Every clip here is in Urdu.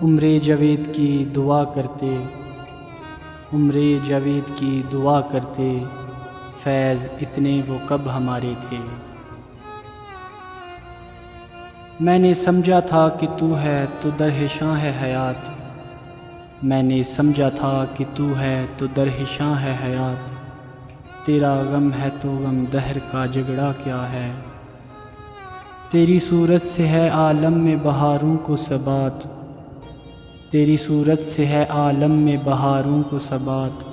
عمر جاوید کی دعا کرتے، عمر جاوید کی دعا کرتے، فیض اتنے وہ کب ہمارے تھے۔ میں نے سمجھا تھا کہ تو ہے تو درہشاں ہے حیات، میں نے سمجھا تھا کہ تو ہے تو درہشاں ہے حیات، تیرا غم ہے تو غم دہر کا جھگڑا کیا ہے، تیری صورت سے ہے عالم میں بہاروں کو ثبات، تیری صورت سے ہے عالم میں بہاروں کو ثبات،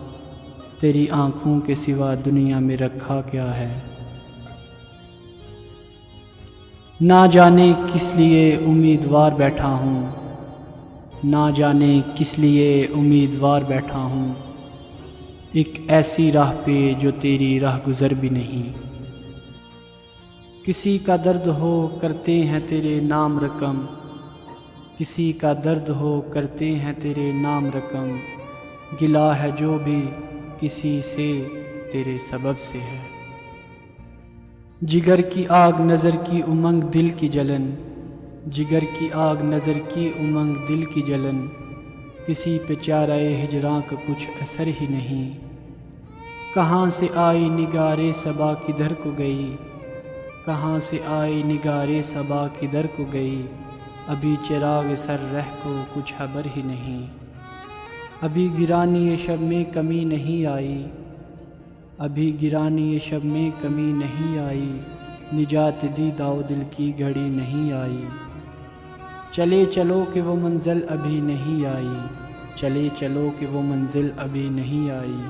تیری آنکھوں کے سوا دنیا میں رکھا کیا ہے۔ نہ جانے کس لیے امیدوار بیٹھا ہوں، نہ جانے کس لیے امیدوار بیٹھا ہوں، ایک ایسی راہ پہ جو تیری راہ گزر بھی نہیں۔ کسی کا درد ہو کرتے ہیں تیرے نام رقم، کسی کا درد ہو کرتے ہیں تیرے نام رقم، گلہ ہے جو بھی کسی سے تیرے سبب سے ہے۔ جگر کی آگ نظر کی امنگ دل کی جلن، جگر کی آگ نظر کی امنگ دل کی جلن، کسی پہ چارہ ہجراں کا کچھ اثر ہی نہیں۔ کہاں سے آئی نگارے صبا کدھر کو گئی، کہاں سے آئی نگارے صبا کدھر کو گئی، ابھی چراغ سر رہ کو کچھ خبر ہی نہیں۔ ابھی گرانی شب میں کمی نہیں آئی، ابھی گرانی شب میں کمی نہیں آئی، نجات دی داؤ دل کی گھڑی نہیں آئی۔ چلے چلو کہ وہ منزل ابھی نہیں آئی، چلے چلو کہ وہ منزل ابھی نہیں آئی۔